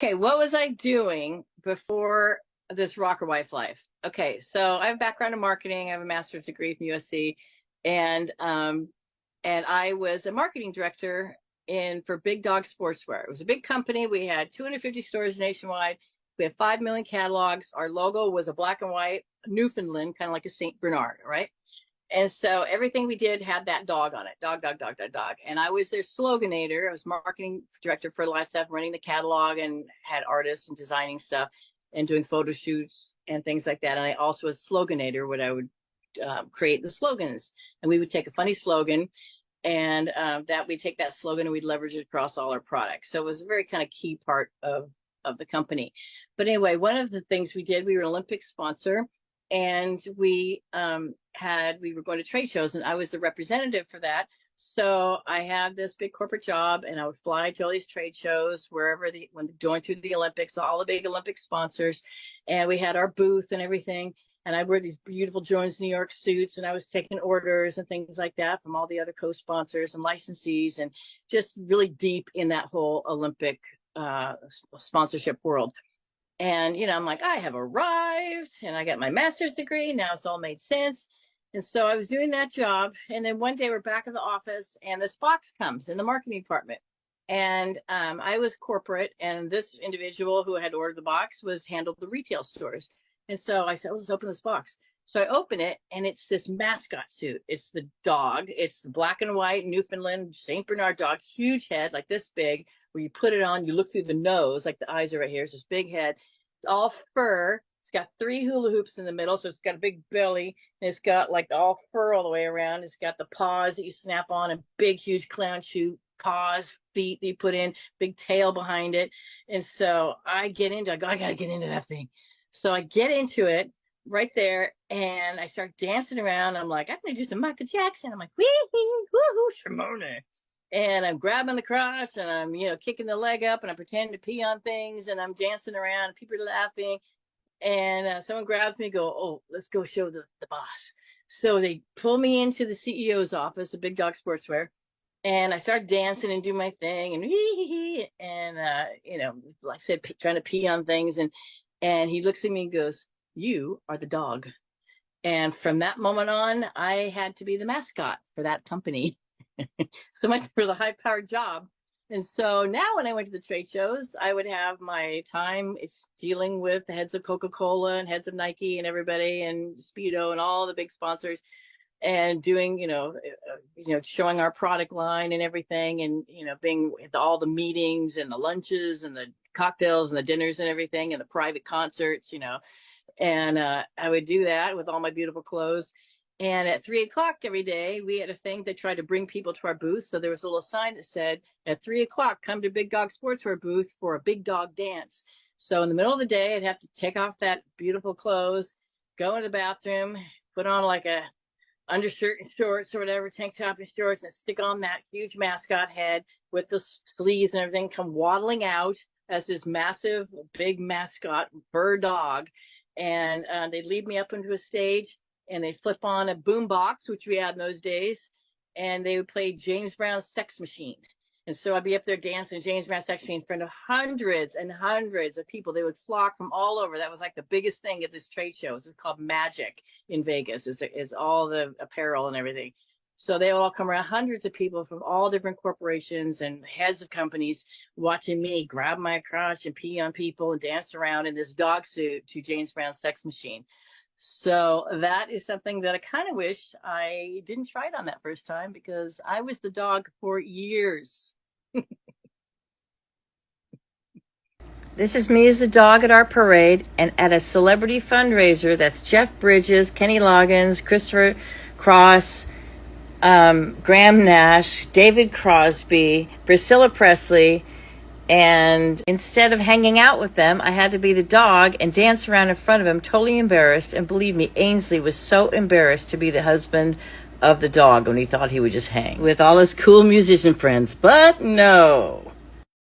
Okay, what was I doing before this rocker wife life? Okay, so I have a background in marketing. I have a master's degree from USC, and I was a marketing director in for Big Dog Sportswear. It was a big company. We had 250 stores nationwide. We had 5 million catalogs. Our logo was a black and white Newfoundland, kind of like a Saint Bernard, right? And so everything we did had that dog on it. Dog, dog, dog, dog, dog. And I was their sloganator. I was marketing director for a lot of stuff, running the catalog and had artists and designing stuff and doing photo shoots and things like that. And I also was sloganator, when I would create the slogans. And we would take a funny slogan and that we'd take that slogan and we'd leverage it across all our products. So it was a very kind of key part of the company. But anyway, one of the things we did, we were an Olympic sponsor, and we were going to trade shows, and I was the representative for that. So I had this big corporate job, and I would fly to all these trade shows when going through the Olympics, all the big Olympic sponsors, and we had our booth and everything. And I'd wear these beautiful Jones New York suits, and I was taking orders and things like that from all the other co-sponsors and licensees, and just really deep in that whole Olympic sponsorship world. And, I'm like, I have arrived and I got my master's degree. Now it's all made sense. And so I was doing that job. And then one day we're back in the office and this box comes in the marketing department. And I was corporate, and this individual who had ordered the box handled the retail stores. And so I said, let's open this box. So I open it, and it's this mascot suit. It's the dog. It's the black and white Newfoundland Saint Bernard dog, huge head, like this big, where you put it on, you look through the nose, like the eyes are right here. It's this big head, all fur. It's got 3 hula hoops in the middle, so it's got a big belly, and it's got like all fur all the way around. It's got the paws that you snap on, and big, huge clown shoe paws, feet that you put in, big tail behind it. And so I go, I gotta get into that thing. So I get into it right there, and I start dancing around. I'm like, I'm gonna do some Michael Jackson. I'm like, wee hee, woohoo, Shimona. And I'm grabbing the crotch, and I'm, kicking the leg up, and I'm pretending to pee on things, and I'm dancing around, and people are laughing. And someone grabs me and go, oh, let's go show the boss. So they pull me into the CEO's office of Big Dog Sportswear, and I start dancing and do my thing, and like I said, trying to pee on things. And he looks at me and goes, you are the dog. And from that moment on, I had to be the mascot for that company. So much for the high-powered job. And so now when I went to the trade shows, I would have my time. It's dealing with the heads of Coca-Cola and heads of Nike and everybody, and Speedo and all the big sponsors, and doing, showing our product line and everything, and, being at all the meetings and the lunches and the cocktails and the dinners and everything, and the private concerts, and I would do that with all my beautiful clothes. And at 3:00 every day, we had a thing that tried to bring people to our booth. So there was a little sign that said, at 3:00, come to Big Dog Sportswear booth for a big dog dance. So in the middle of the day, I'd have to take off that beautiful clothes, go into the bathroom, put on like a undershirt and shorts or whatever, tank top and shorts, and stick on that huge mascot head with the sleeves and everything, come waddling out as this massive, big mascot bird dog. And they'd lead me up into a stage, and they flip on a boom box, which we had in those days, and they would play James Brown's Sex Machine. And so I'd be up there dancing James Brown's Sex Machine in front of hundreds and hundreds of people. They would flock from all over. That was like the biggest thing at this trade show. It's called Magic in Vegas. Is all the apparel and everything. So they would all come around, hundreds of people from all different corporations and heads of companies, watching me grab my crotch and pee on people and dance around in this dog suit to James Brown's Sex Machine. So that is something that I kind of wish I didn't try it on that first time, because I was the dog for years. This is me as the dog at our parade and at a celebrity fundraiser. That's Jeff Bridges, Kenny Loggins, Christopher Cross, Graham Nash, David Crosby, Priscilla Presley. And instead of hanging out with them, I had to be the dog and dance around in front of him, totally embarrassed. And believe me, Ainsley was so embarrassed to be the husband of the dog when he thought he would just hang with all his cool musician friends. But no.